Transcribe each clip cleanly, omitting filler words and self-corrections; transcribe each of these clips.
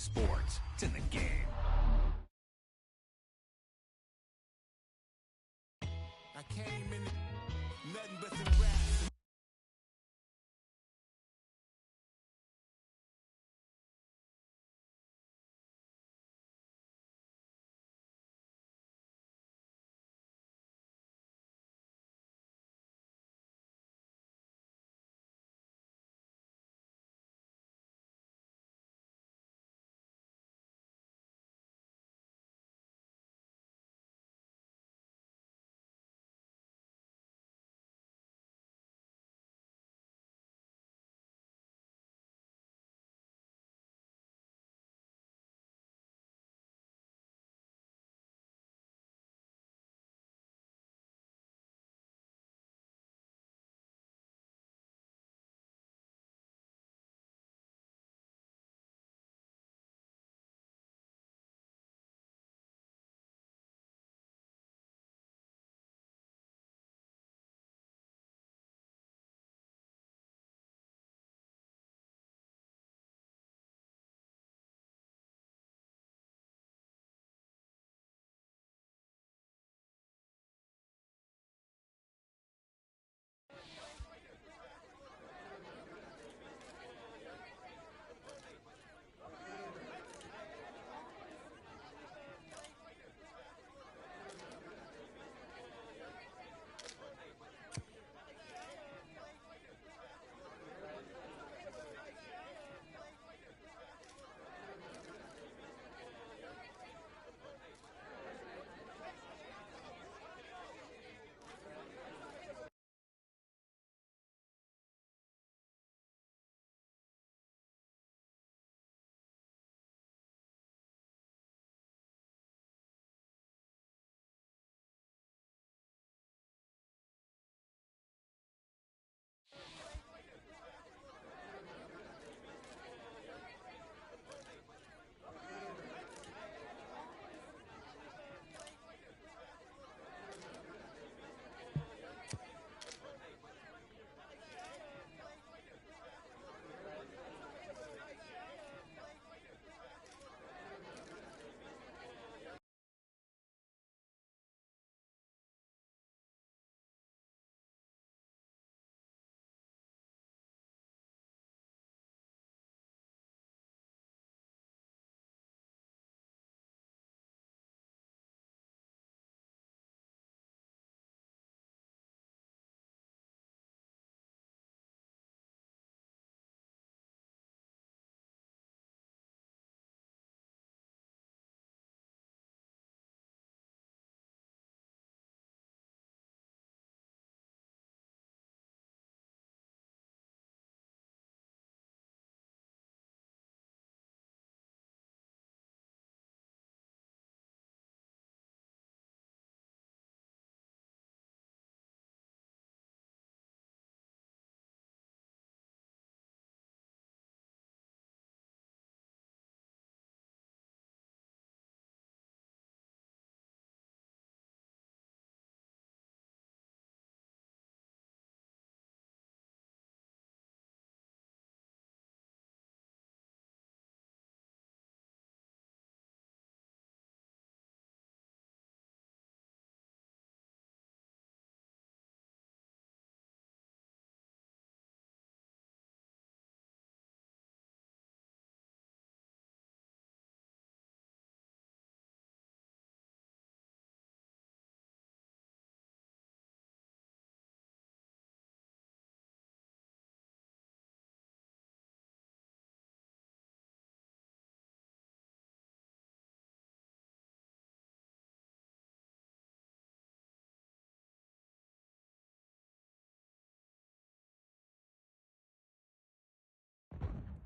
sports. It's in the game. I came in nothing but some raps.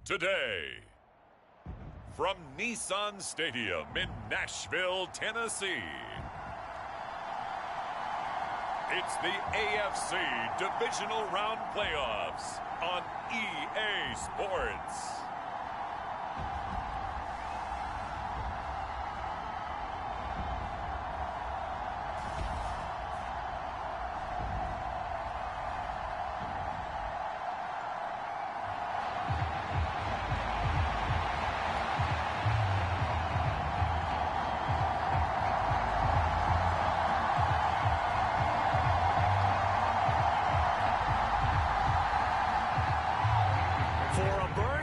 Today, from Nissan Stadium in Nashville, Tennessee, it's the AFC Divisional Round Playoffs on EA Sports.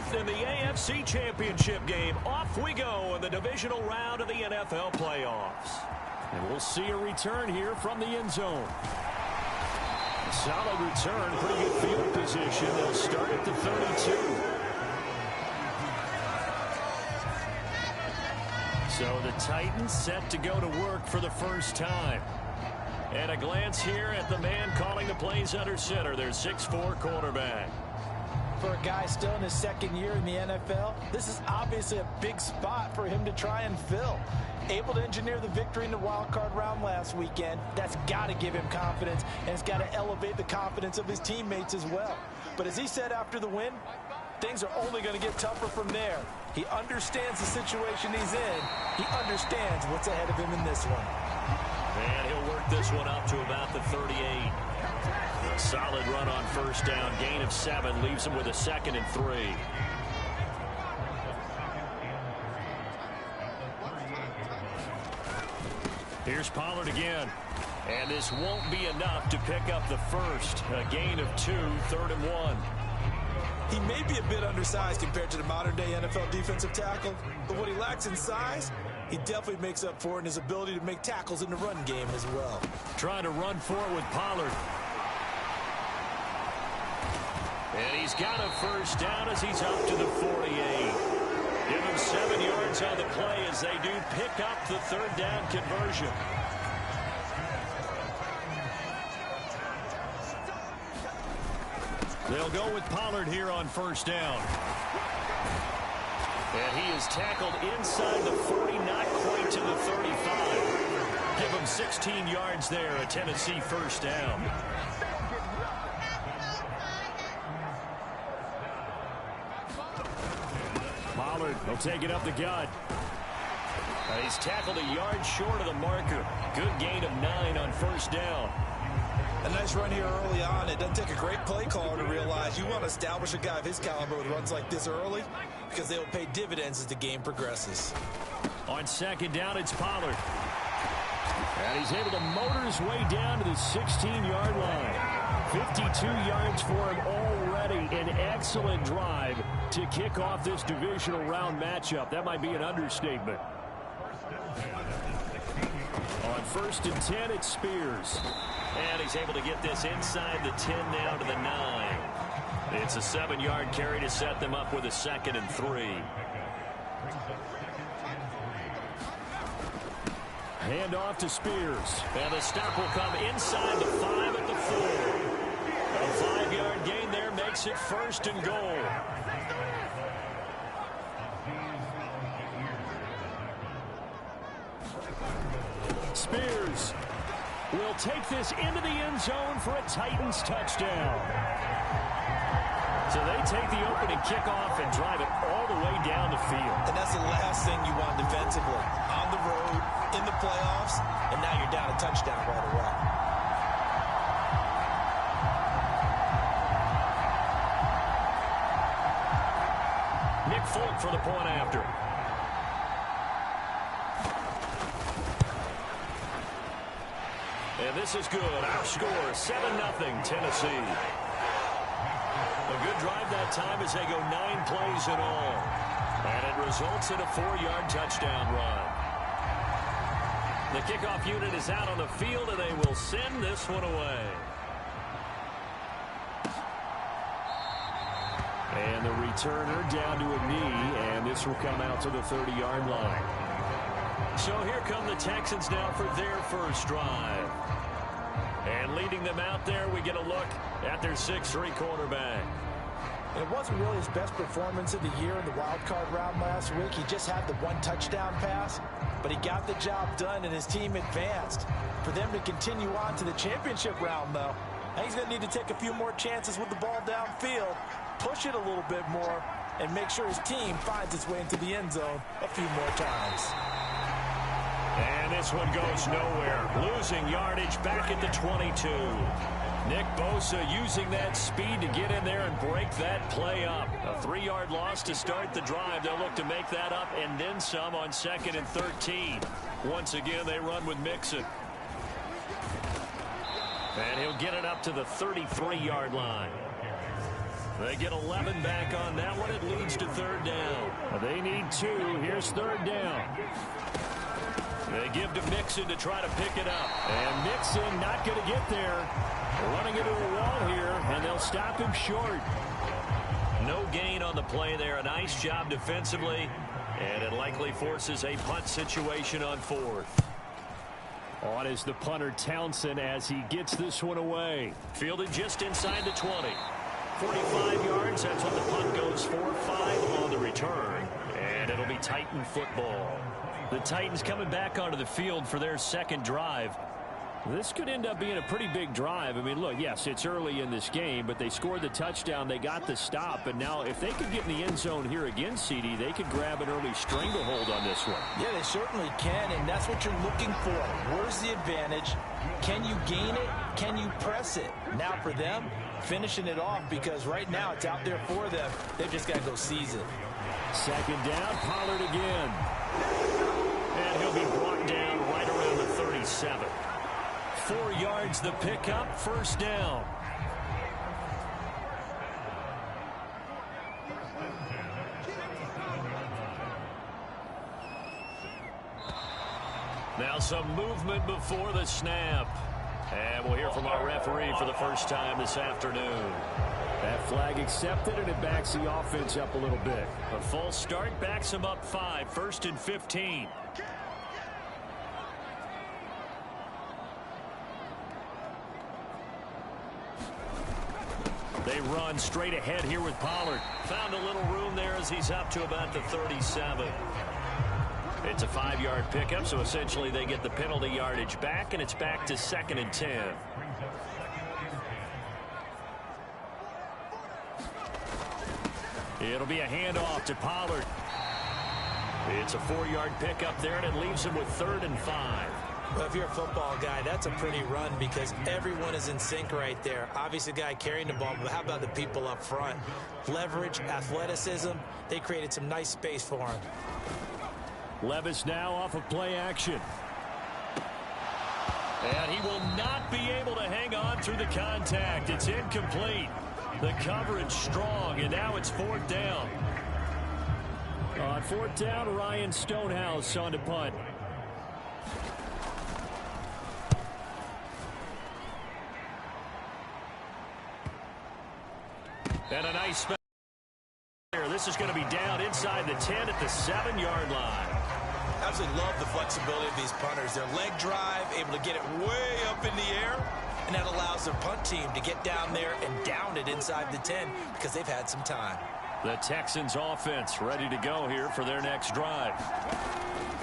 left in the AFC Championship game. Off we go in the divisional round of the NFL playoffs. And we'll see a return here from the end zone. A solid return, pretty good field position. They'll start at the 32. So the Titans set to go to work for the first time. And a glance here at the man calling the plays under center, their 6'4" quarterback. For a guy still in his second year in the NFL, this is obviously a big spot for him to try and fill. Able to engineer the victory in the wild card round last weekend. That's got to give him confidence, and it's got to elevate the confidence of his teammates as well. But as he said after the win, things are only going to get tougher from there. He understands the situation he's in. He understands what's ahead of him in this one. And he'll work this one up to about the 38. A solid run on first down. Gain of 7 leaves him with a 2nd and 3. Here's Pollard again. And this won't be enough to pick up the first. A gain of 2, 3rd and 1. He may be a bit undersized compared to the modern-day NFL defensive tackle, but what he lacks in size, he definitely makes up for it in his ability to make tackles in the run game as well. Trying to run for it with Pollard. And he's got a first down as he's up to the 48. Give him 7 yards on the play as they do pick up the 3rd down conversion. They'll go with Pollard here on first down. And he is tackled inside the 40, not quite to the 35. Give him 16 yards there, a Tennessee first down. Pollard will take it up the gut. He's tackled a yard short of the marker. Good gain of 9 on first down. A nice run here early on. It doesn't take a great play caller to realize you want to establish a guy of his caliber with runs like this early because they will pay dividends as the game progresses. On second down, it's Pollard. And he's able to motor his way down to the 16-yard line. 52 yards for him already. An excellent drive to kick off this divisional round matchup. That might be an understatement. On 1st and 10, it's Spears. And he's able to get this inside the 10 down to the 9. It's a 7-yard carry to set them up with a 2nd and 3. Hand off to Spears. And the stop will come inside the 5 at the 4. A 5-yard gain there makes it 1st and goal. Spears will take this into the end zone for a Titans touchdown. So they take the opening kickoff and drive it all the way down the field. And that's the last thing you want defensively. On the road, in the playoffs, and now you're down a touchdown right away. Nick Folk for the point after. And this is good. Our score, 7-0 Tennessee. A good drive that time as they go 9 plays in all. And it results in a 4-yard touchdown run. The kickoff unit is out on the field, and they will send this one away. And the returner down to a knee, and this will come out to the 30-yard line. So here come the Texans now for their first drive. And leading them out there, we get a look at their 6'3" quarterback. It wasn't really his best performance of the year in the wild card round last week. He just had the 1 touchdown pass, but he got the job done and his team advanced. For them to continue on to the championship round, though, I think he's going to need to take a few more chances with the ball downfield, push it a little bit more, and make sure his team finds its way into the end zone a few more times. And this one goes nowhere. Losing yardage back at the 22. Nick Bosa using that speed to get in there and break that play up. A 3-yard loss to start the drive. They'll look to make that up and then some on 2nd and 13. Once again, they run with Mixon. And he'll get it up to the 33-yard line. They get 11 back on that one. It leads to and 2. Here's third down. They give to Mixon to try to pick it up. And Mixon not going to get there. Running into a wall here, and they'll stop him short. No gain on the play there. A nice job defensively. And it likely forces a punt situation on fourth. On is the punter Townsend as he gets this one away. Fielded just inside the 20. 45 yards. That's what the punt goes for. 5 on the return. And it'll be Titan football. The Titans coming back onto the field for their second drive. This could end up being a pretty big drive. I mean, look, yes, it's early in this game, but they scored the touchdown. They got the stop. And now if they could get in the end zone here again, CD, they could grab an early stranglehold on this one. Yeah, they certainly can, and that's what you're looking for. Where's the advantage? Can you gain it? Can you press it? Now for them, finishing it off, because right now it's out there for them. They've just got to go seize it. Second down, Pollard again. And he'll be brought down right around the 37. 4 yards the pickup, first down. Now some movement before the snap. And we'll hear from our referee for the first time this afternoon. That flag accepted, and it backs the offense up a little bit. A false start backs them up 5, 1st and 15. They run straight ahead here with Pollard. Found a little room there as he's up to about the 37. It's a 5-yard pickup, so essentially they get the penalty yardage back, and it's back to 2nd and 10. It'll be a handoff to Pollard. It's a 4-yard pickup there, and it leaves him with 3rd and 5. Well, if you're a football guy, that's a pretty run because everyone is in sync right there. Obviously, the guy carrying the ball, but how about the people up front? Leverage, athleticism, they created some nice space for him. Levis now off of play action. And he will not be able to hang on through the contact. It's incomplete. The coverage strong, and now it's 4th down. On 4th down, Ryan Stonehouse on to punt. And a nice spell here. This is going to be down inside the 10 at the 7-yard line. Absolutely love the flexibility of these punters. Their leg drive, able to get it way up in the air, and that allows their punt team to get down there and down it inside the 10 because they've had some time. The Texans offense ready to go here for their next drive.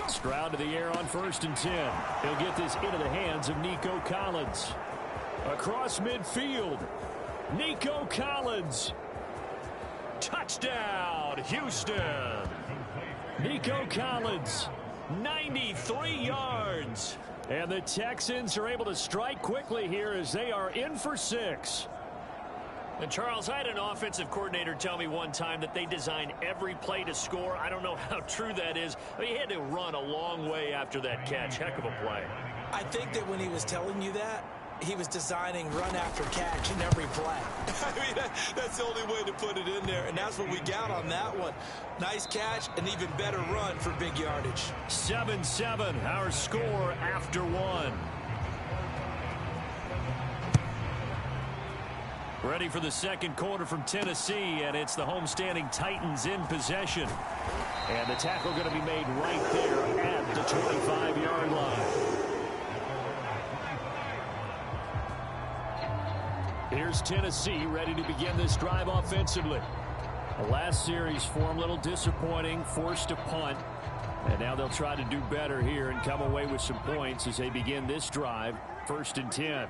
Stroud to the air on 1st and 10. He'll get this into the hands of Nico Collins. Across midfield. Nico Collins. Touchdown, Houston. Nico Collins, 93 yards. And the Texans are able to strike quickly here as they are in for 6. And Charles, I had an offensive coordinator tell me one time that they design every play to score. I don't know how true that is. But he had to run a long way after that catch. Heck of a play. I think that when he was telling you that, he was designing run after catch in every play. I mean, that's the only way to put it in there, and that's what we got on that one. Nice catch, an even better run for big yardage. 7-7, our score after 1. Ready for the second quarter from Tennessee, and it's the homestanding Titans in possession. And the tackle going to be made right there at the 25-yard line. Here's Tennessee ready to begin this drive offensively. The last series for them, a little disappointing, forced to punt. And now they'll try to do better here and come away with some points as they begin this drive, 1st and 10.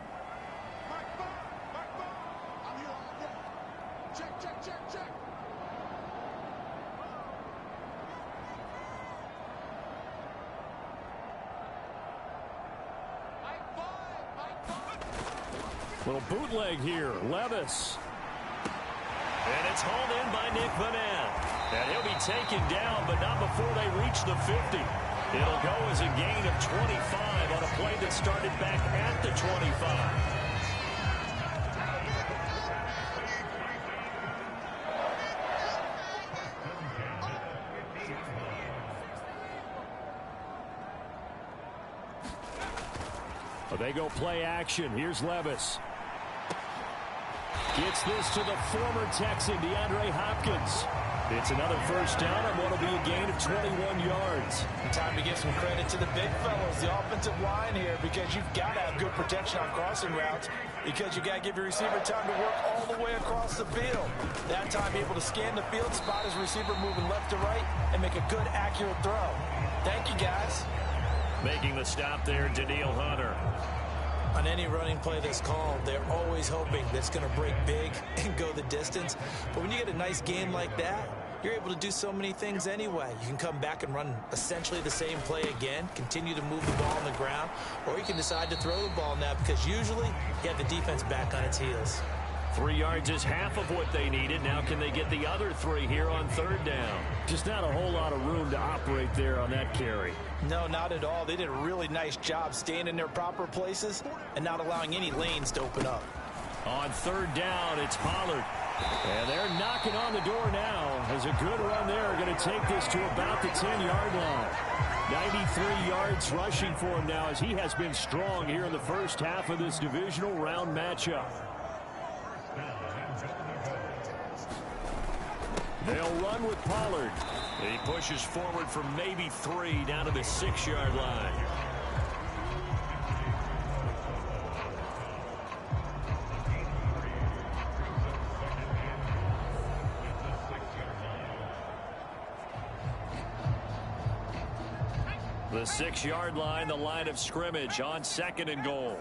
Little bootleg here, Levis. And it's hauled in by Nick Vanette. And he'll be taken down, but not before they reach the 50. It'll go as a gain of 25 on a play that started back at the 25. They go play action. Here's Levis. Gets this to the former Texan, DeAndre Hopkins. It's another first down and what'll be a gain of 21 yards. Time to give some credit to the big fellows, the offensive line here, because you've got to have good protection on crossing routes, because you've got to give your receiver time to work all the way across the field. That time able to scan the field, spot his receiver moving left to right, and make a good, accurate throw. Thank you, guys. Making the stop there, Daniil Hunter. On any running play that's called, they're always hoping that it's going to break big and go the distance. But when you get a nice game like that, you're able to do so many things anyway. You can come back and run essentially the same play again, continue to move the ball on the ground, or you can decide to throw the ball now because usually you have the defense back on its heels. 3 yards is half of what they needed. Now can they get the other 3 here on third down? Just not a whole lot of room to operate there on that carry. No, not at all. They did a really nice job staying in their proper places and not allowing any lanes to open up. On third down, it's Pollard. And they're knocking on the door now as a good run there. Going to take this to about the 10-yard line. 93 yards rushing for him now as he has been strong here in the first half of this divisional round matchup. They'll run with Pollard. He pushes forward for maybe 3 down to the 6-yard line. The 6-yard line, the line of scrimmage on 2nd and goal.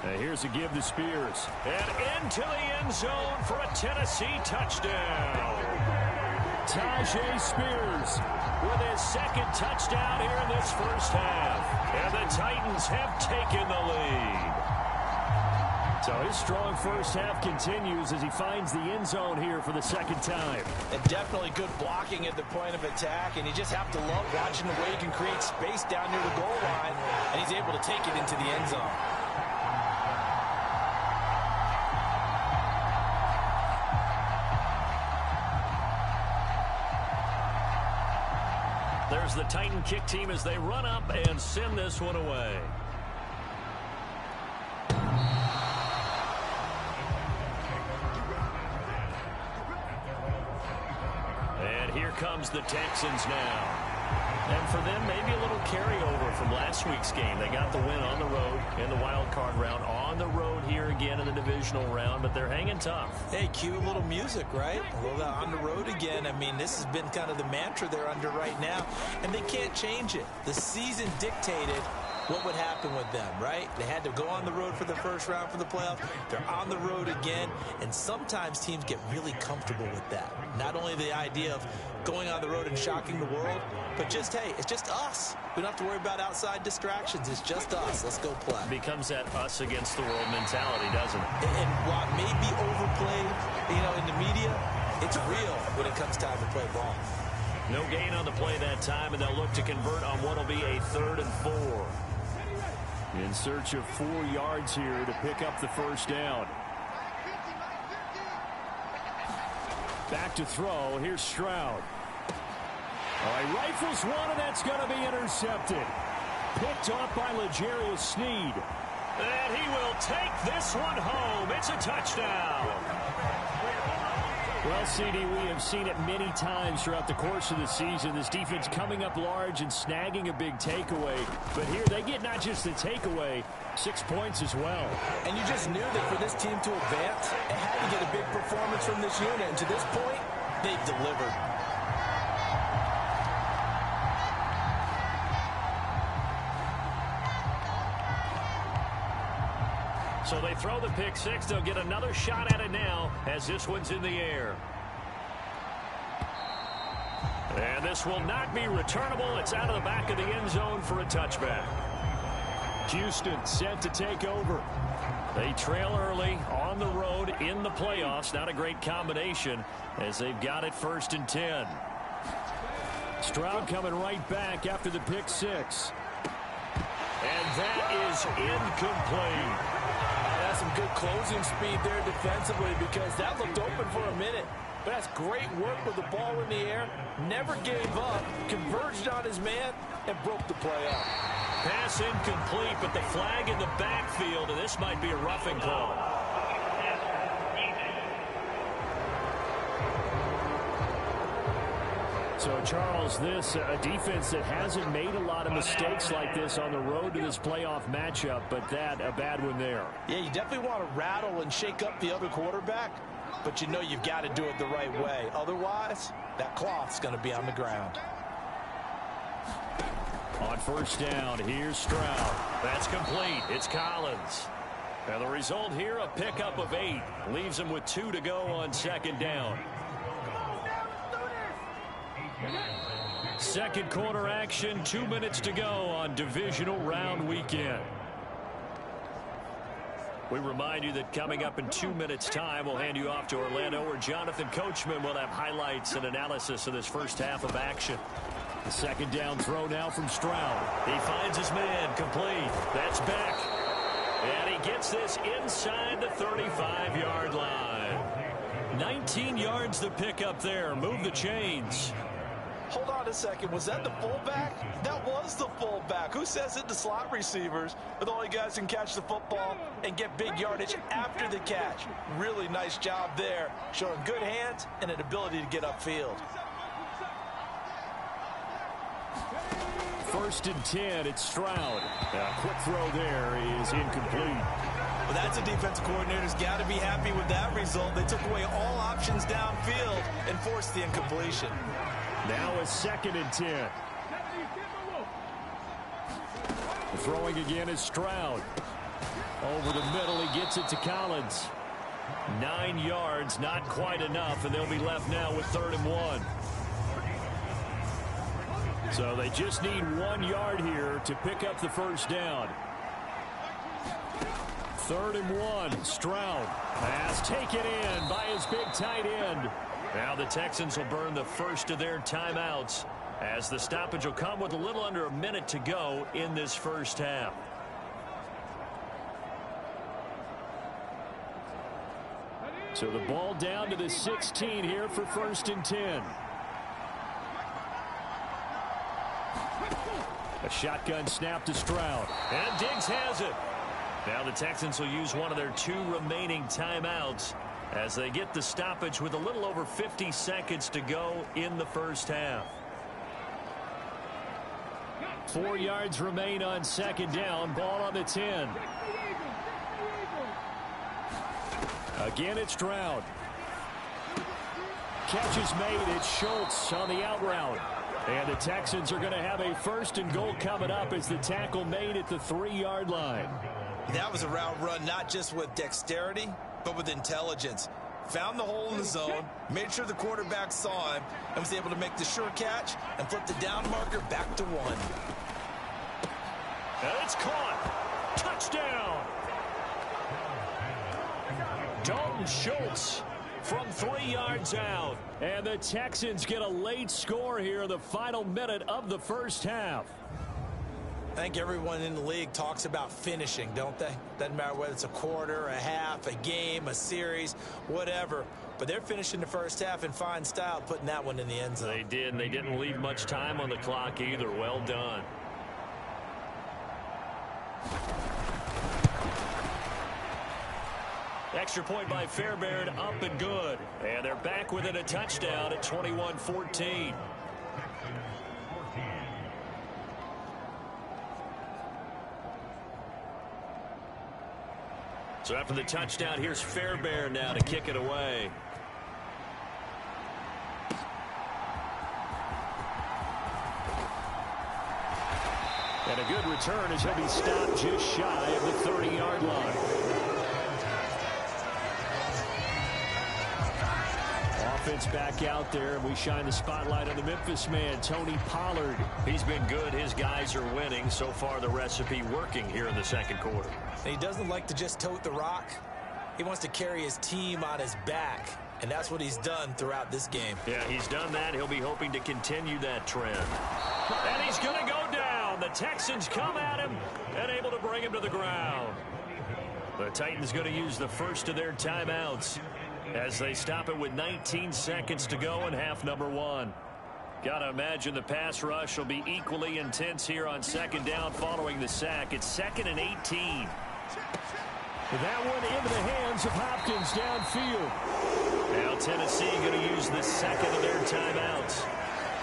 And here's a give to Spears. And into the end zone for a Tennessee touchdown. Tajay Spears with his 2nd touchdown here in this first half. And the Titans have taken the lead. So his strong first half continues as he finds the end zone here for the 2nd time. And definitely good blocking at the point of attack, and you just have to love watching the way he can create space down near the goal line, and he's able to take it into the end zone. There's the Titan kick team as they run up and send this one away. And here comes the Texans now. And for them, maybe a little carryover from last week's game. They got the win on the road in the wild card round, on the road here again in the divisional round, but they're hanging tough. Hey, cue a little music, right? Well, on the road again. I mean, this has been kind of the mantra they're under right now, and they can't change it. The season dictated what would happen with them, right? They had to go on the road for the first round for the playoffs. They're on the road again, and sometimes teams get really comfortable with that. Not only the idea of going on the road and shocking the world, but just, hey, it's just us. We don't have to worry about outside distractions. It's just us. Let's go play. It becomes that us against the world mentality, doesn't it? And while it may be overplayed, in the media, it's real when it comes time to play ball. No gain on the play that time, and they'll look to convert on what will be a 3rd and 4. In search of 4 yards here to pick up the first down. Back to throw. Here's Stroud. All right, rifles one, and that's going to be intercepted. Picked off by L'Jarius Sneed. And he will take this one home. It's a touchdown. Well, CD, we have seen it many times throughout the course of the season. This defense coming up large and snagging a big takeaway. But here they get not just the takeaway, 6 points as well. And you just knew that for this team to advance, it had to get a big performance from this unit. And to this point, they've delivered. So they throw the pick six. They'll get another shot at it now as this one's in the air. And this will not be returnable. It's out of the back of the end zone for a touchback. Houston set to take over. They trail early on the road in the playoffs. Not a great combination as they've got it 1st and 10. Stroud coming right back after the pick six. And that is incomplete. That's some good closing speed there defensively because that looked open for a minute. but that's great work with the ball in the air. Never gave up, converged on his man, and broke the play up. Pass incomplete, but the flag in the backfield, and this might be a roughing call. So, Charles, this a defense that hasn't made a lot of mistakes like this on the road to this playoff matchup, but that a bad one there. Yeah, you definitely want to rattle and shake up the other quarterback, but you know you've got to do it the right way. Otherwise, that cloth's going to be on the ground. On first down, here's Stroud. That's complete. It's Collins. And the result here, a pickup of 8. Leaves him with 2 to go on second down. Second quarter action, 2 minutes to go on divisional round weekend. We remind you that coming up in 2 minutes' time, we'll hand you off to Orlando, where Jonathan Coachman will have highlights and analysis of this first half of action. The second down throw now from Stroud. He finds his man, complete. That's Beck. And he gets this inside the 35-yard line. 19 yards the pickup there. Move the chains. Hold on a second. Was that the fullback? That was the fullback. Who says it? The slot receivers are the only guys who can catch the football and get big yardage after the catch. Really nice job there, showing good hands and an ability to get upfield. First and 10, it's Stroud. A quick throw there is incomplete. Well, that's a defensive coordinator's got to be happy with that result. They took away all options downfield and forced the incompletion. Now a second and 10. Throwing again is Stroud. Over the middle, he gets it to Collins. 9 yards, not quite enough, and they'll be left now with 3rd and 1. So they just need 1 yard here to pick up the first down. 3rd and 1, Stroud. Pass taken in by his big tight end. Now the Texans will burn the first of their timeouts as the stoppage will come with a little under a minute to go in this first half. So the ball down to the 16 here for 1st and 10. A shotgun snap to Stroud. And Diggs has it. Now the Texans will use one of their 2 remaining timeouts as they get the stoppage with a little over 50 seconds to go in the first half. 4 yards remain on second down. Ball on the 10. Again, it's Stroud. Catch is made. It's Schultz on the out route. And the Texans are going to have a 1st and goal coming up as the tackle made at the 3-yard line. That was a route run not just with dexterity, but with intelligence. Found the hole in the zone, made sure the quarterback saw him, and was able to make the sure catch and flip the down marker back to 1. And it's caught. Touchdown. Dalton Schultz from 3 yards out. And the Texans get a late score here in the final minute of the first half. I think everyone in the league talks about finishing, don't they? Doesn't matter whether it's a quarter, a half, a game, a series, whatever. But they're finishing the first half in fine style, putting that one in the end zone. They did, and they didn't leave much time on the clock either. Well done. Extra point by Fairbairn, up and good. And they're back within a touchdown at 21-14. So after the touchdown, here's Fairbairn now to kick it away. And a good return as he'll be stopped just shy of the 30-yard line. Offense back out there, and we shine the spotlight on the Memphis man, Tony Pollard. He's been good. His guys are winning. So far, the recipe working here in the second quarter. He doesn't like to just tote the rock. He wants to carry his team on his back, and that's what he's done throughout this game. Yeah, he's done that. He'll be hoping to continue that trend. And he's going to go down. The Texans come at him and able to bring him to the ground. The Titans going to use the first of their timeouts as they stop it with 19 seconds to go in half number one. Got to imagine the pass rush will be equally intense here on second down following the sack. It's 2nd and 18. That one into the hands of Hopkins downfield. Now Tennessee going to use the second of their timeouts.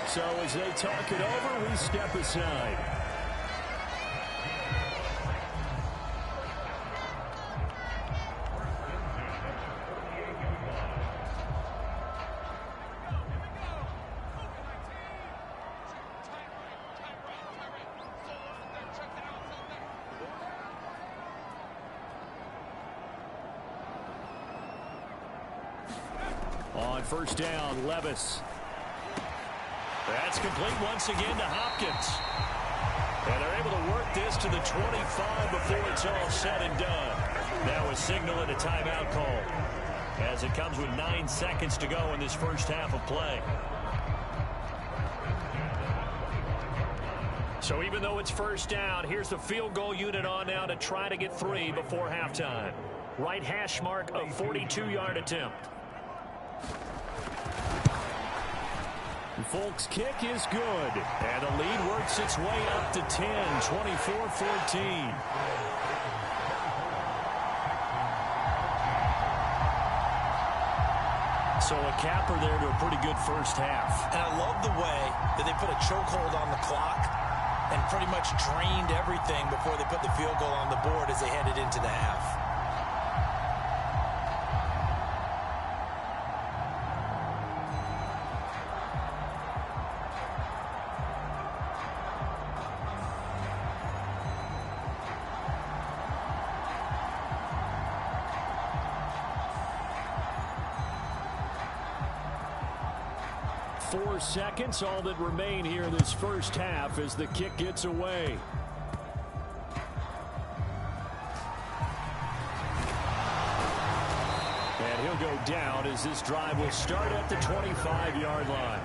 So as they talk it over, we step aside. On first down, Levis. That's complete once again to Hopkins. And they're able to work this to the 25 before it's all said and done. Now a signal and a timeout call, as it comes with 9 seconds to go in this first half of play. So even though it's first down, here's the field goal unit on now to try to get 3 before halftime. Right hash mark, a 42-yard attempt. Folk's kick is good. And the lead works its way up to 10, 24-14. So a capper there to a pretty good first half. And I love the way that they put a chokehold on the clock and pretty much drained everything before they put the field goal on the board as they headed into the half. Seconds, all that remain here in this first half as the kick gets away. And he'll go down as this drive will start at the 25-yard line.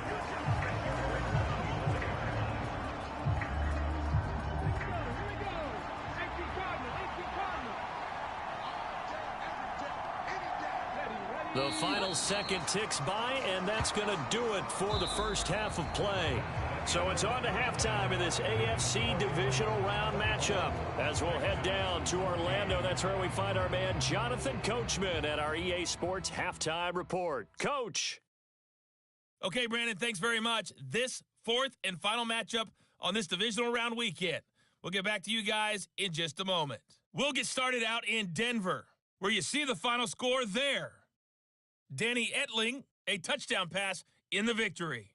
The final second ticks by, and that's going to do it for the first half of play. So it's on to halftime in this AFC divisional round matchup. As we'll head down to Orlando, that's where we find our man Jonathan Coachman at our EA Sports Halftime Report. Coach. Okay, Brandon, thanks very much. This fourth and final matchup on this divisional round weekend. We'll get back to you guys in just a moment. We'll get started out in Denver, where you see the final score there. Danny Etling, a touchdown pass in the victory.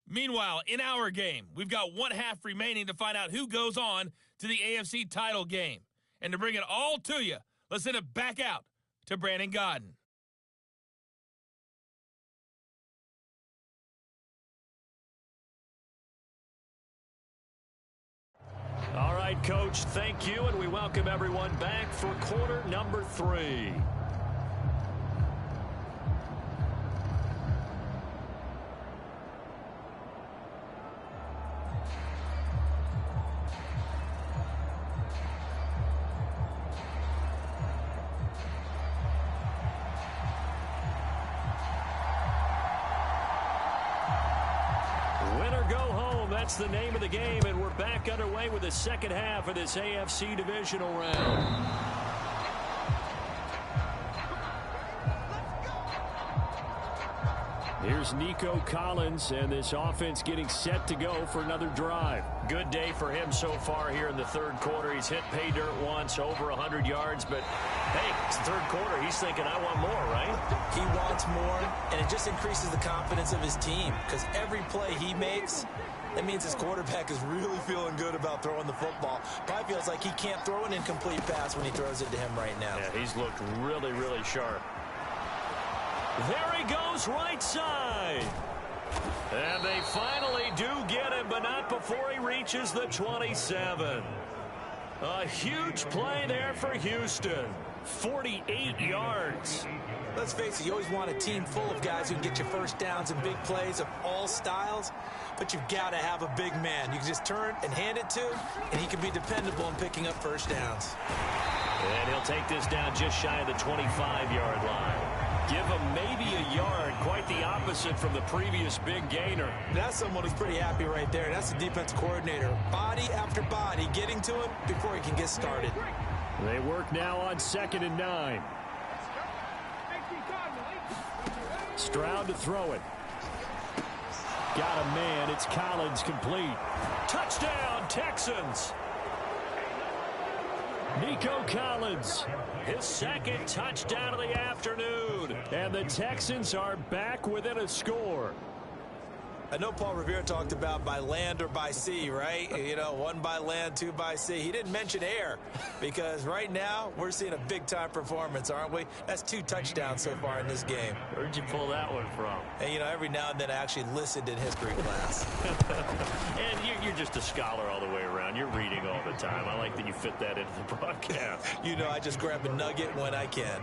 Meanwhile, in our game, we've got 1 half remaining to find out who goes on to the AFC title game. And to bring it all to you, let's send it back out to Brandon Godden. All right, Coach, thank you, and we welcome everyone back for quarter number 3. That's the name of the game, and we're back underway with the second half of this AFC divisional round. Here's Nico Collins, and this offense getting set to go for another drive. Good day for him so far here in the third quarter. He's hit pay dirt once, over 100 yards, but hey, it's the third quarter. He's thinking, I want more, right? He wants more, and it just increases the confidence of his team, because every play he makes, that means his quarterback is really feeling good about throwing the football. Probably feels like he can't throw an incomplete pass when he throws it to him right now. Yeah, he's looked really, really sharp. There he goes, right side. And they finally do get him, but not before he reaches the 27. A huge play there for Houston. 48 yards. Let's face it, you always want a team full of guys who can get you first downs and big plays of all styles, but you've got to have a big man. You can just turn and hand it to, and he can be dependable in picking up first downs. And he'll take this down just shy of the 25-yard line. Give him maybe a yard, quite the opposite from the previous big gainer. That's someone who's pretty happy right there. That's the defense coordinator. Body after body getting to him before he can get started. They work now on 2nd and 9. Stroud to throw it. Got a man. It's Collins, complete. Touchdown, Texans. Nico Collins, His second touchdown of the afternoon. and the Texans are back within a score. I know Paul Revere talked about by land or by sea, right? You know, 1 by land, 2 by sea. He didn't mention air because right now we're seeing a big-time performance, aren't we? That's 2 touchdowns so far in this game. Where'd you pull that one from? And, you know, every now and then I actually listened in history class. And you're just a scholar all the way around. You're reading all the time. I like that you fit that into the broadcast. You know, I just grab a nugget when I can.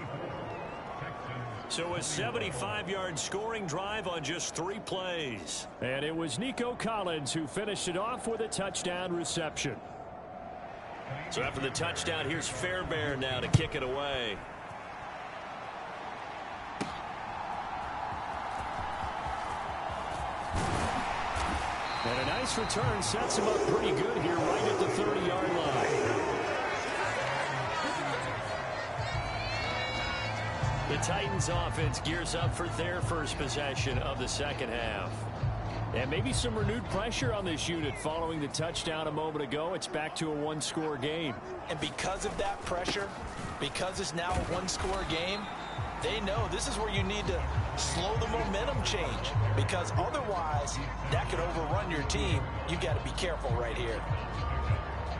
So a 75-yard scoring drive on just 3 plays. And it was Nico Collins who finished it off with a touchdown reception. So after the touchdown, here's Fairbairn now to kick it away. And a nice return sets him up pretty good here right at the 30-yard line. The Titans offense gears up for their first possession of the second half. And maybe some renewed pressure on this unit following the touchdown a moment ago. It's back to a 1-score game. And because of that pressure, because it's now a 1-score game, they know this is where you need to slow the momentum change, because otherwise that could overrun your team. You got to be careful right here.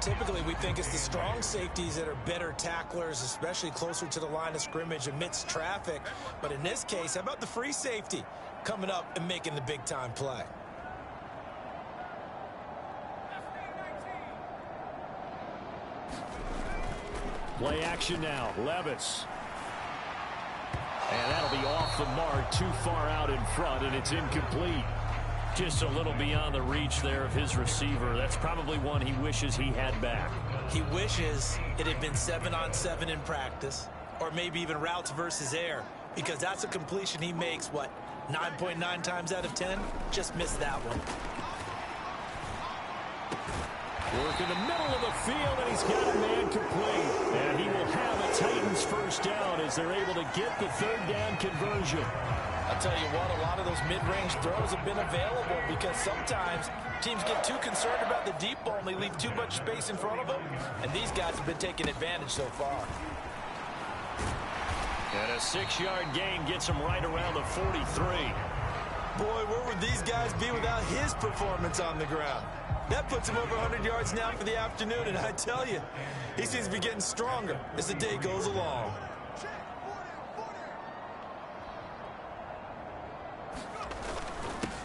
Typically, we think it's the strong safeties that are better tacklers, especially closer to the line of scrimmage amidst traffic. But in this case, how about the free safety coming up and making the big-time play? Play action now. Levis. And that'll be off the mark, too far out in front, and it's incomplete. Just a little beyond the reach there of his receiver. That's probably one he wishes he had back. He wishes it had been 7-on-7 in practice, or maybe even routes versus air, because that's a completion he makes, what, 9.9 times out of 10? Just missed that one. Work in the middle of the field, and he's got a man complete. And he will have a Titans first down as they're able to get the 3rd down conversion. I'll tell you what, a lot of those mid-range throws have been available because sometimes teams get too concerned about the deep ball and they leave too much space in front of them. And these guys have been taking advantage so far. And a 6-yard gain gets him right around the 43. Boy, where would these guys be without his performance on the ground? That puts him over 100 yards now for the afternoon, and I tell you, he seems to be getting stronger as the day goes along.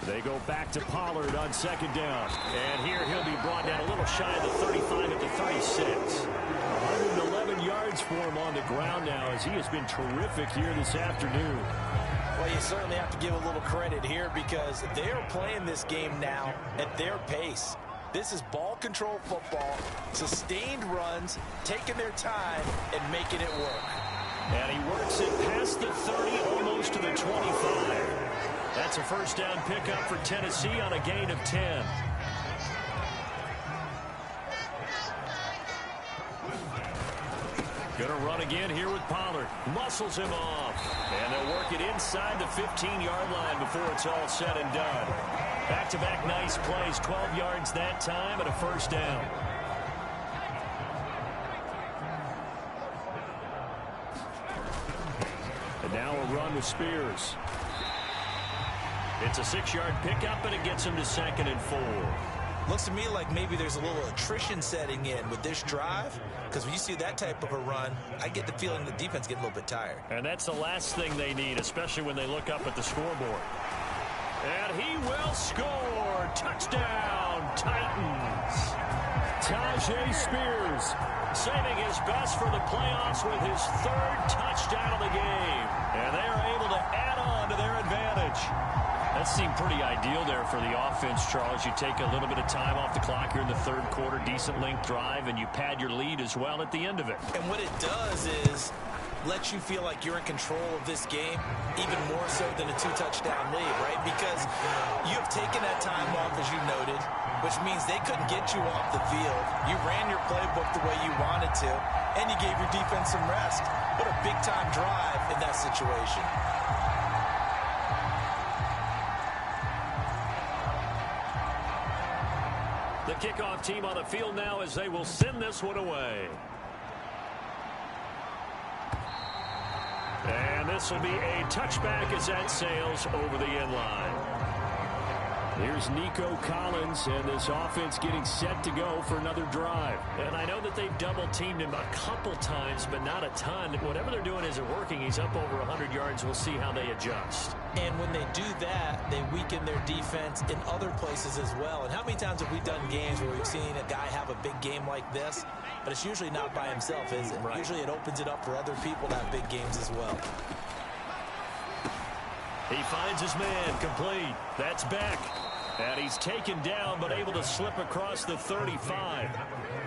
They go back to Pollard on 2nd down. And here he'll be brought down a little shy of the 35 at the 36. 111 yards for him on the ground now as he has been terrific here this afternoon. Well, you certainly have to give a little credit here because they're playing this game now at their pace. This is ball control football, sustained runs, taking their time and making it work. And he works it past the 30, almost to the 25. That's a first down pickup for Tennessee on a gain of 10. Gonna run again here with Pollard. Muscles him off. And they'll work it inside the 15-yard line before it's all said and done. Back-to-back nice plays, 12 yards that time and a first down. And now a run with Spears. It's a 6-yard pickup, and it gets him to 2nd and 4. Looks to me like maybe there's a little attrition setting in with this drive, because when you see that type of a run, I get the feeling the defense getting a little bit tired. And that's the last thing they need, especially when they look up at the scoreboard. And he will score. Touchdown, Titans. Tajay Spears saving his best for the playoffs with his third touchdown of the game. And they are able to add on to their advantage. That seemed pretty ideal there for the offense, Charles. You take a little bit of time off the clock here in the third quarter, decent length drive, and you pad your lead as well at the end of it. And what it does is let you feel like you're in control of this game, even more so than a two-touchdown lead, right? Because you have taken that time off, as you noted, which means they couldn't get you off the field. You ran your playbook the way you wanted to, and you gave your defense some rest. What a big-time drive in that situation. The kickoff team on the field now as they will send this one away. And this will be a touchback as that sails over the end line. Here's Nico Collins, and this offense getting set to go for another drive. And I know that they've double-teamed him a couple times, but not a ton. Whatever they're doing isn't working. He's up over 100 yards. We'll see how they adjust. And when they do that, they weaken their defense in other places as well. And how many times have we done games where we've seen a guy have a big game like this, but it's usually not by himself, is it? Right. Usually it opens it up for other people to have big games as well. He finds his man complete. That's Beck. And he's taken down, but able to slip across the 35.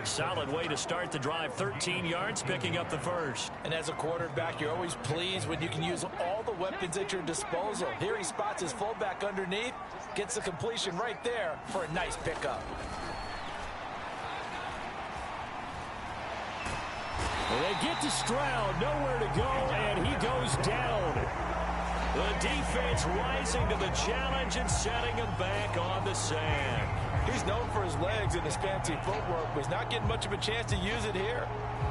Solid way to start the drive. 13 yards, picking up the first. And as a quarterback, you're always pleased when you can use all the weapons at your disposal. Here he spots his fullback underneath, gets the completion right there for a nice pickup. Well, they get to Stroud, nowhere to go, and he goes down. The defense rising to the challenge and setting him back on the sand. He's known for his legs and his fancy footwork, but he's not getting much of a chance to use it here.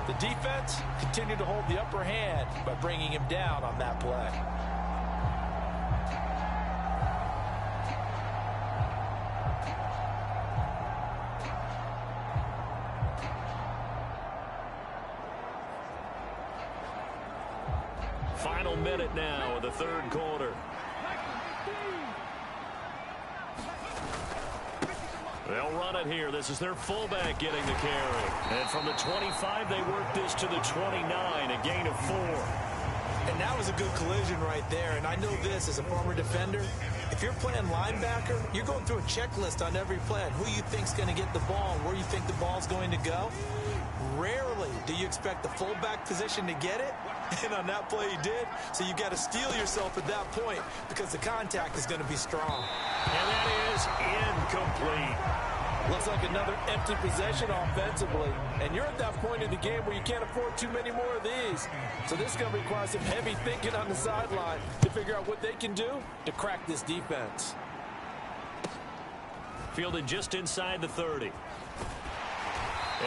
The defense continued to hold the upper hand by bringing him down on that play. Final minute now of the third quarter. They'll run it here. This is their fullback getting the carry. And from the 25, they work this to the 29, a gain of 4. And that was a good collision right there. And I know this as a former defender. If you're playing linebacker, you're going through a checklist on every play. Who you think's going to get the ball and where you think the ball's going to go. Rarely do you expect the fullback position to get it. And on that play he did. So you got to steel yourself at that point because the contact is going to be strong. And that is incomplete. Looks like another empty possession offensively. And you're at that point in the game where you can't afford too many more of these. So this is going to require some heavy thinking on the sideline to figure out what they can do to crack this defense. Fielded just inside the 30.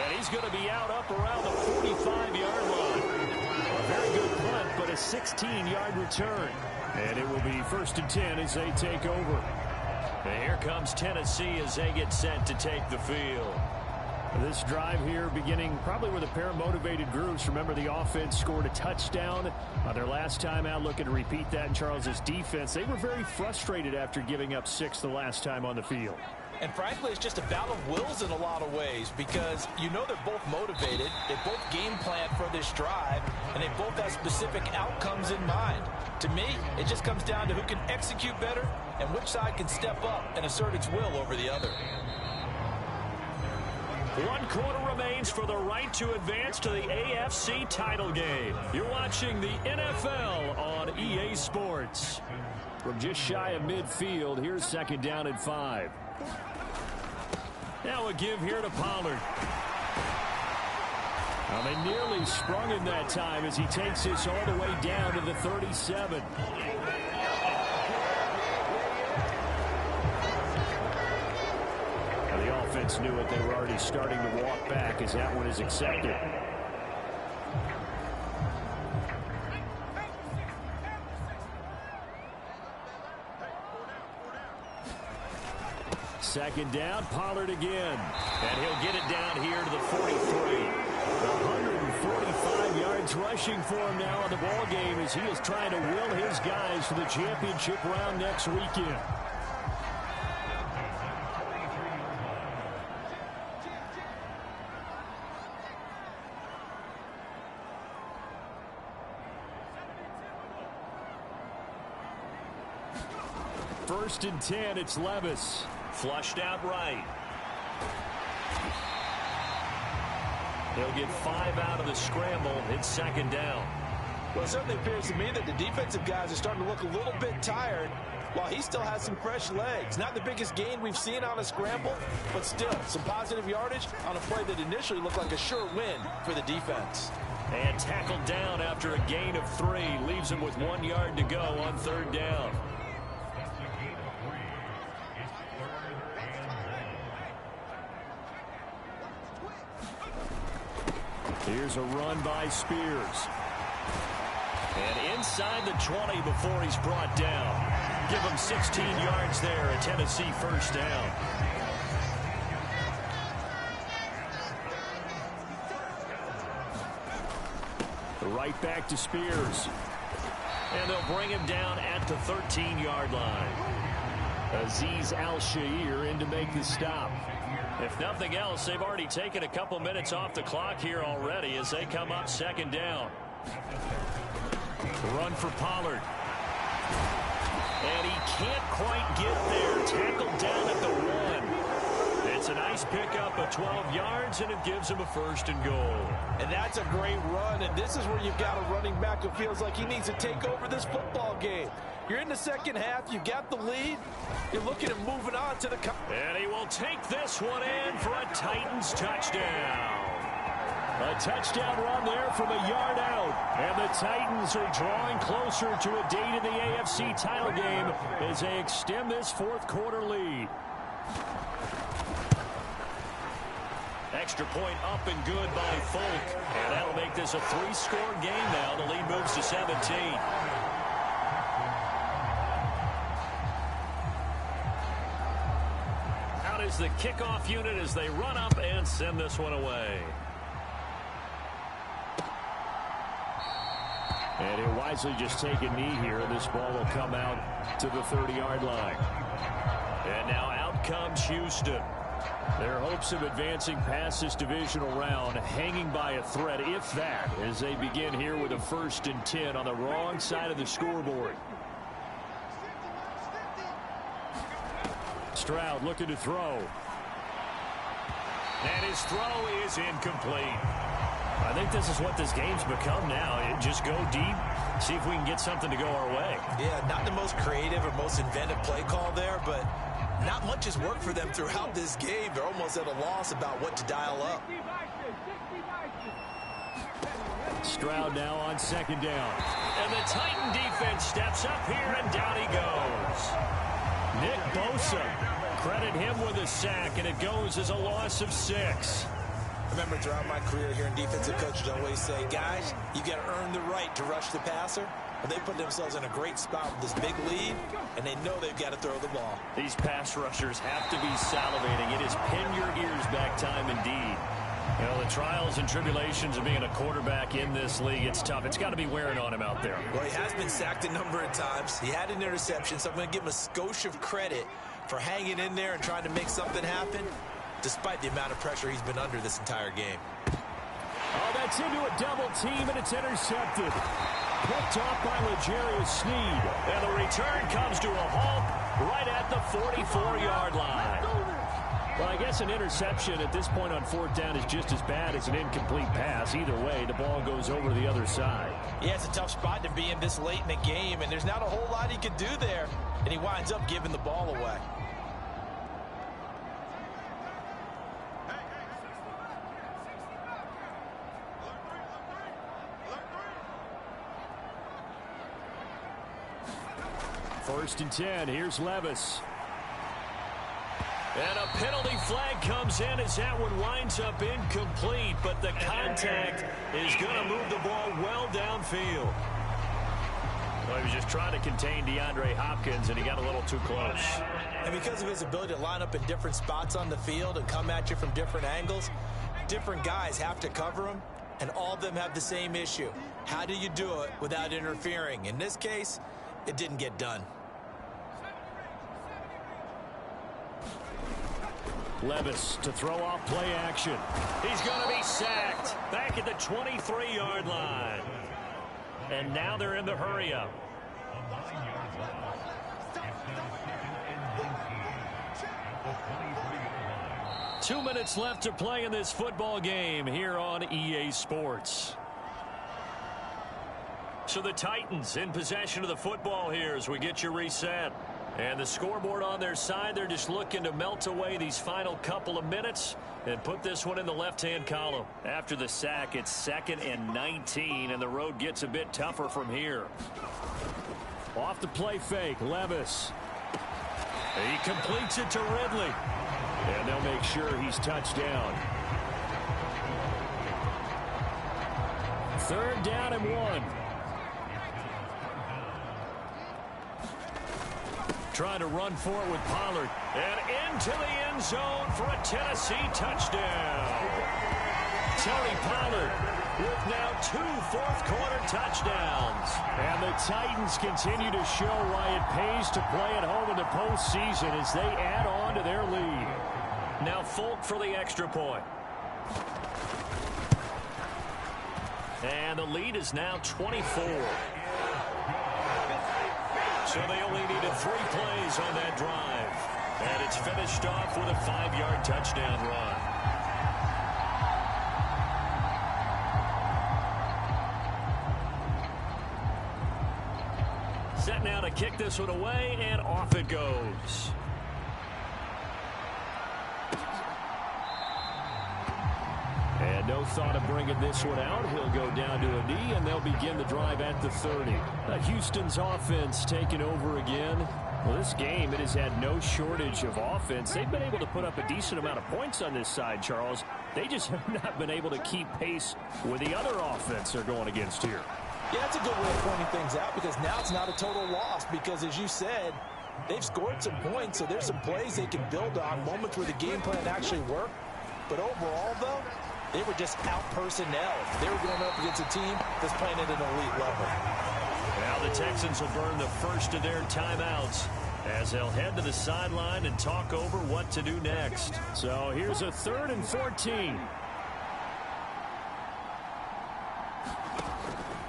And he's going to be out up around the 45-yard line. A very good punt, but a 16-yard return. And it will be 1st and 10 as they take over. And here comes Tennessee as they get set to take the field. This drive here beginning probably with a pair of motivated groups. Remember, the offense scored a touchdown on their last time out, looking to repeat that in Charles's defense. They were very frustrated after giving up 6 the last time on the field. And frankly, it's just a battle of wills in a lot of ways because you know they're both motivated. They both game plan for this drive, and they both have specific outcomes in mind. To me, it just comes down to who can execute better and which side can step up and assert its will over the other. 1 quarter remains for the right to advance to the AFC title game. You're watching the NFL on EA Sports. From just shy of midfield, here's 2nd down and 5. Now a give here to Pollard. Well, they nearly sprung him that time as he takes this all the way down to the 37. Now the offense knew it. They were already starting to walk back as that one is accepted. Second down, Pollard again. And he'll get it down here to the 43. 145 yards rushing for him now in the ball game as he is trying to will his guys to the championship round next weekend. First and 10, it's Levis. Flushed out right. He'll get 5 out of the scramble. It's second down. Well, it certainly appears to me that the defensive guys are starting to look a little bit tired while he still has some fresh legs. Not the biggest gain we've seen on a scramble, but still some positive yardage on a play that initially looked like a sure win for the defense. And tackled down after a gain of 3. Leaves him with 1 yard to go on third down. Here's a run by Spears. And inside the 20 before he's brought down. Give him 16 yards there, a Tennessee first down. Right back to Spears. And they'll bring him down at the 13-yard line. Azeez Al-Shaair in to make the stop. If nothing else, they've already taken a couple minutes off the clock here already as they come up second down. Run for Pollard. And he can't quite get there. Tackled down at the 1. It's a nice pickup of 12 yards, and it gives him a first and goal. And that's a great run, and this is where you've got a running back who feels like he needs to take over this football game. You're in the second half. You got the lead. You're looking at moving on to the... And he will take this one in for a Titans touchdown. A touchdown run there from a yard out. And the Titans are drawing closer to a date in the AFC title game as they extend this fourth quarter lead. Extra point up and good by Folk. And that'll make this a 3-score game now. The lead moves to 17. Out is the kickoff unit as they run up and send this one away. And he'll wisely just take a knee here. This ball will come out to the 30-yard line. And now out comes Houston. Their hopes of advancing past this divisional round hanging by a thread, if that, as they begin here with a 1st and 10 on the wrong side of the scoreboard. Stroud looking to throw. And his throw is incomplete. I think this is what this game's become now. Just go deep, see if we can get something to go our way. Yeah, not the most creative or most inventive play call there, but not much has worked for them throughout this game. They're almost at a loss about what to dial up. Stroud now on second down. And the Titan defense steps up here, and down he goes. Nick Bosa, credit him with a sack, and it goes as a loss of 6. I remember throughout my career here in defensive coaches always say, guys, you got to earn the right to rush the passer. Well, they put themselves in a great spot with this big lead, and they know they've got to throw the ball. These pass rushers have to be salivating. It is pin your ears back time indeed. You know, the trials and tribulations of being a quarterback in this league, it's tough. It's got to be wearing on him out there. Well, he has been sacked a number of times. He had an interception, so I'm going to give him a skosh of credit for hanging in there and trying to make something happen, despite the amount of pressure he's been under this entire game. Oh, that's into a double team, and it's intercepted. Picked off by L'Jarius Sneed. And the return comes to a halt right at the 44-yard line. Well, I guess an interception at this point on 4th down is just as bad as an incomplete pass. Either way, the ball goes over the other side. Yeah, it's a tough spot to be in this late in the game, and there's not a whole lot he can do there, and he winds up giving the ball away. First and 10, here's Levis. And a penalty flag comes in as that one winds up incomplete, but the contact is going to move the ball well downfield. Well, he was just trying to contain DeAndre Hopkins, and he got a little too close. And because of his ability to line up in different spots on the field and come at you from different angles, different guys have to cover him, and all of them have the same issue. How do you do it without interfering? In this case, it didn't get done. Levis to throw off play action. He's going to be sacked back at the 23-yard line. And now they're in the hurry-up. Two minutes left to play in this football game here on EA Sports. So the Titans in possession of the football here as we get you reset. And the scoreboard on their side, they're just looking to melt away these final couple of minutes and put this one in the left-hand column. After the sack, it's 2nd and 19, and the road gets a bit tougher from here. Off the play fake, Levis. He completes it to Ridley. And they'll make sure he's touched down. 3rd down and 1. Trying to run for it with Pollard. And into the end zone for a Tennessee touchdown. Tony Pollard with now 2 fourth-quarter touchdowns. And the Titans continue to show why it pays to play at home in the postseason as they add on to their lead. Now Folk for the extra point. And the lead is now 24. So they only needed 3 plays on that drive. And it's finished off with a 5-yard touchdown run. Set now to kick this one away, and off it goes. And no thought of bringing this one out. He'll go down to a knee, and they'll begin the drive at the 30. Houston's offense taking over again. Well, this game, it has had no shortage of offense. They've been able to put up a decent amount of points on this side, Charles. They just have not been able to keep pace with the other offense they're going against here. Yeah, that's a good way of pointing things out because now it's not a total loss because, as you said, they've scored some points, so there's some plays they can build on, moments where the game plan actually worked. But overall, though, they were just out-personnel. They were going up against a team that's playing at an elite level. Now the Texans will burn the first of their timeouts as they'll head to the sideline and talk over what to do next. So here's a 3rd and 14.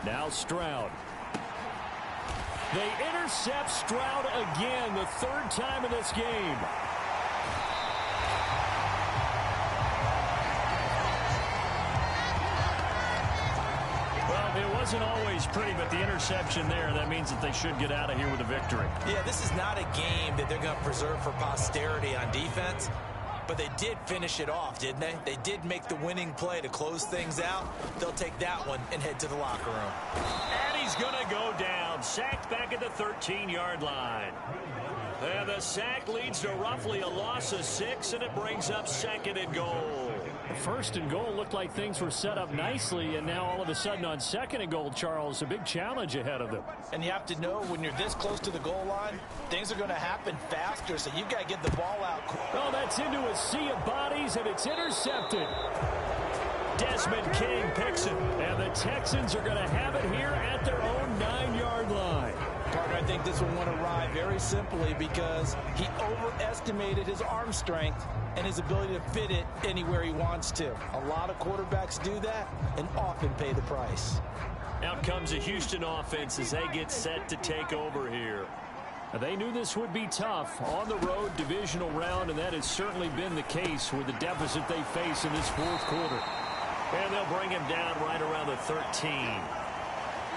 Now Stroud. They intercept Stroud again, the 3rd time in this game. It wasn't always pretty, but the interception there, that means that they should get out of here with a victory. Yeah, this is not a game that they're going to preserve for posterity on defense, but they did finish it off, didn't they? They did make the winning play to close things out. They'll take that one and head to the locker room. And he's going to go down, sacked back at the 13-yard line. And the sack leads to roughly a loss of 6, and it brings up 2nd and goal. 1st and goal looked like things were set up nicely, and now all of a sudden on 2nd and goal, Charles, a big challenge ahead of them. And you have to know when you're this close to the goal line, things are going to happen faster, so you've got to get the ball out. Oh, that's into a sea of bodies, and it's intercepted. Desmond King picks it. And the Texans are going to have it here at their own 9-yard line. Partner, I think this one went awry very simply because he overestimated his arm strength and his ability to fit it anywhere he wants to. A lot of quarterbacks do that and often pay the price. Out comes a Houston offense as they get set to take over here. They knew this would be tough on the road divisional round, and that has certainly been the case with the deficit they face in this 4th quarter. And they'll bring him down right around the 13.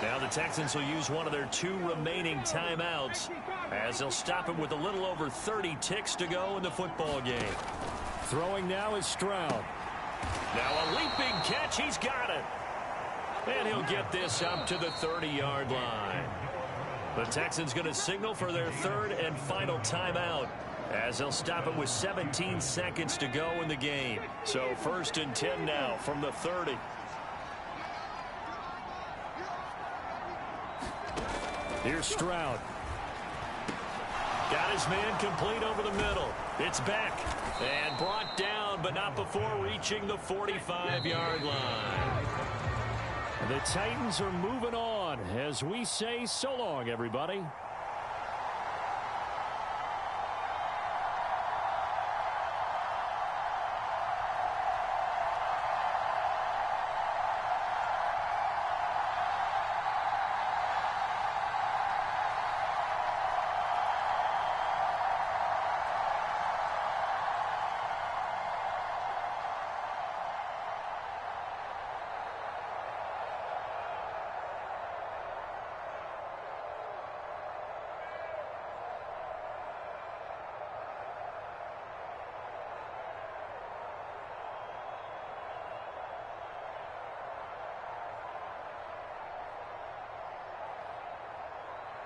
Now the Texans will use one of their 2 remaining timeouts as they'll stop him with a little over 30 ticks to go in the football game. Throwing now is Stroud. Now a leaping catch. He's got it. And he'll get this up to the 30-yard line. The Texans going to signal for their 3rd and final timeout as they'll stop it with 17 seconds to go in the game. So 1st and 10 now from the 30. Here's Stroud. Got his man complete over the middle. It's back and brought down, but not before reaching the 45-yard line. The Titans are moving on as we say so long, everybody.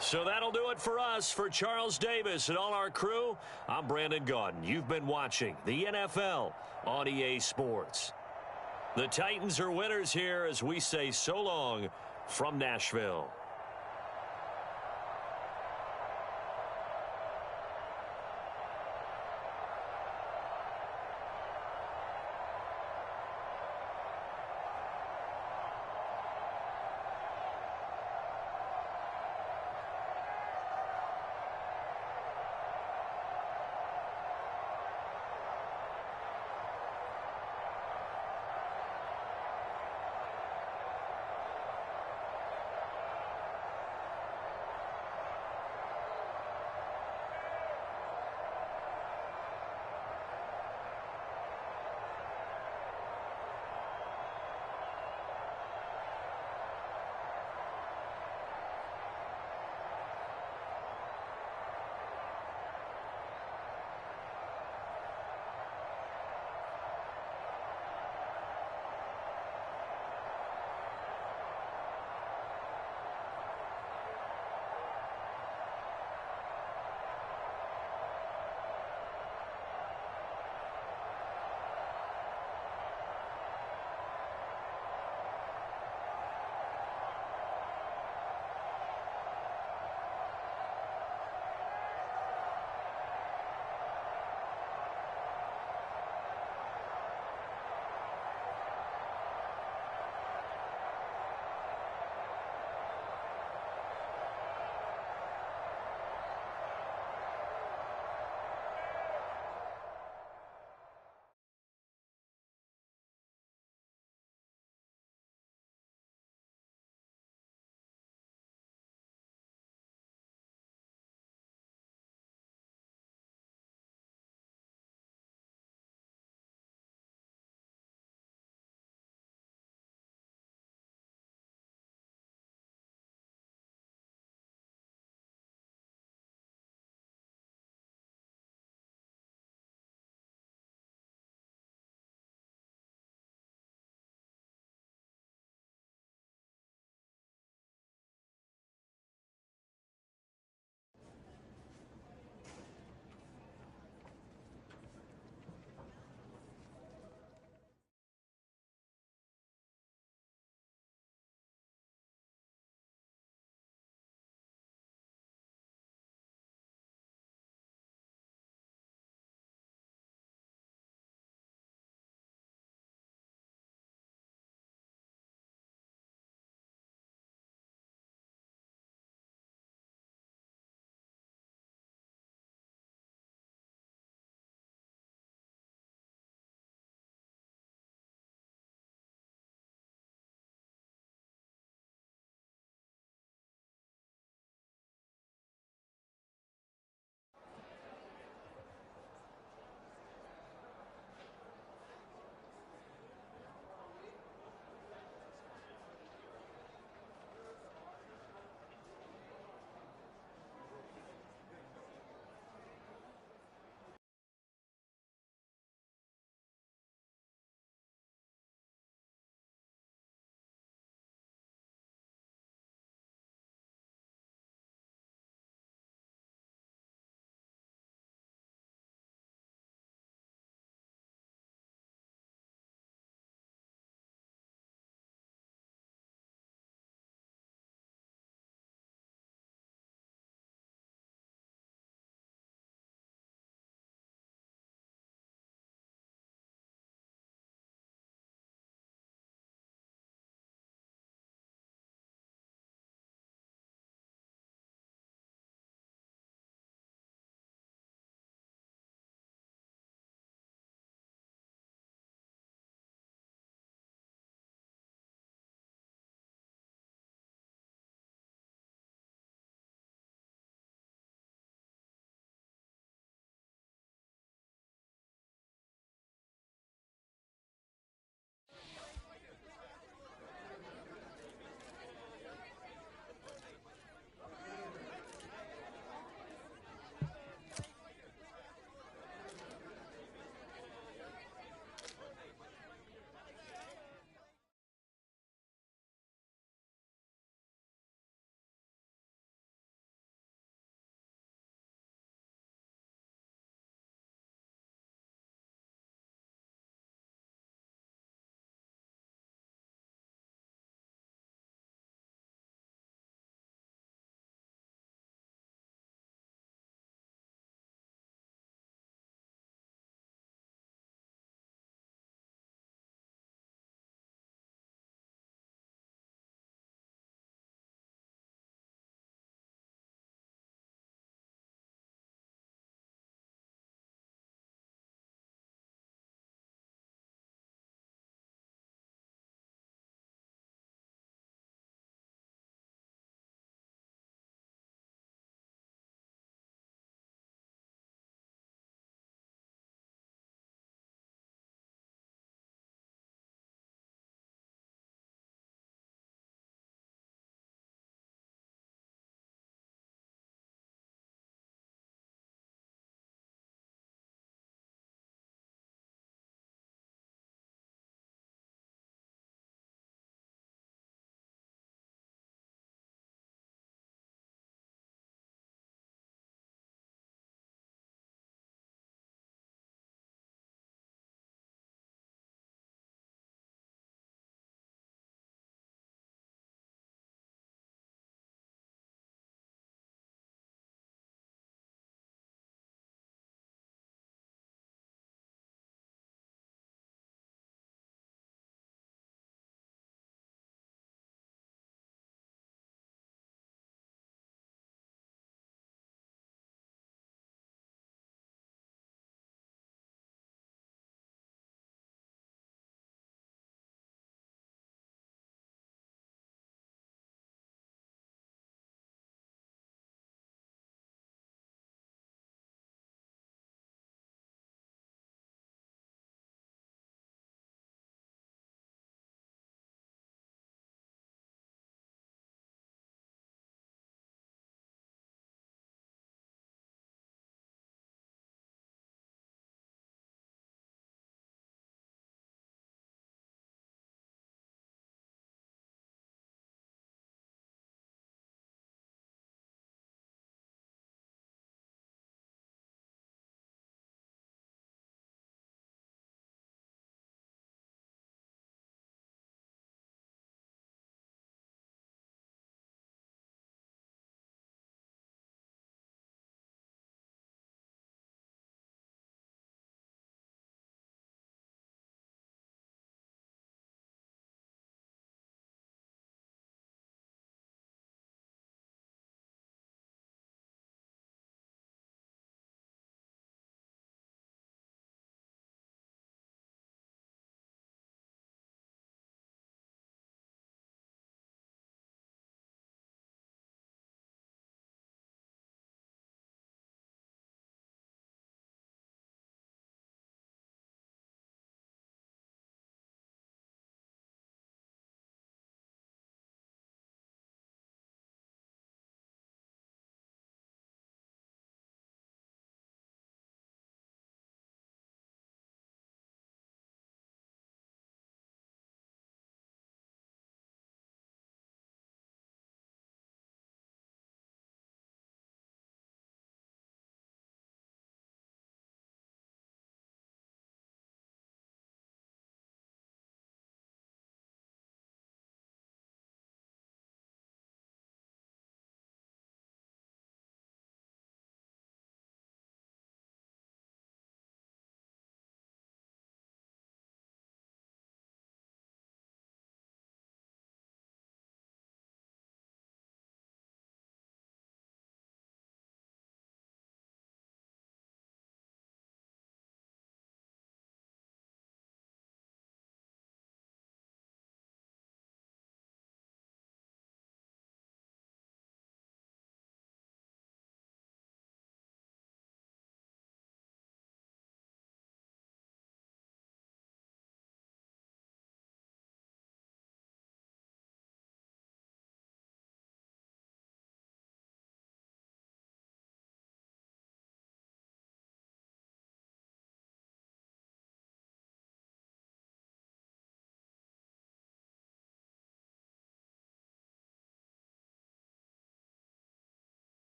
So that'll do it for us. For Charles Davis and all our crew, I'm Brandon Gaudin. You've been watching the NFL on EA Sports. The Titans are winners here as we say so long from Nashville.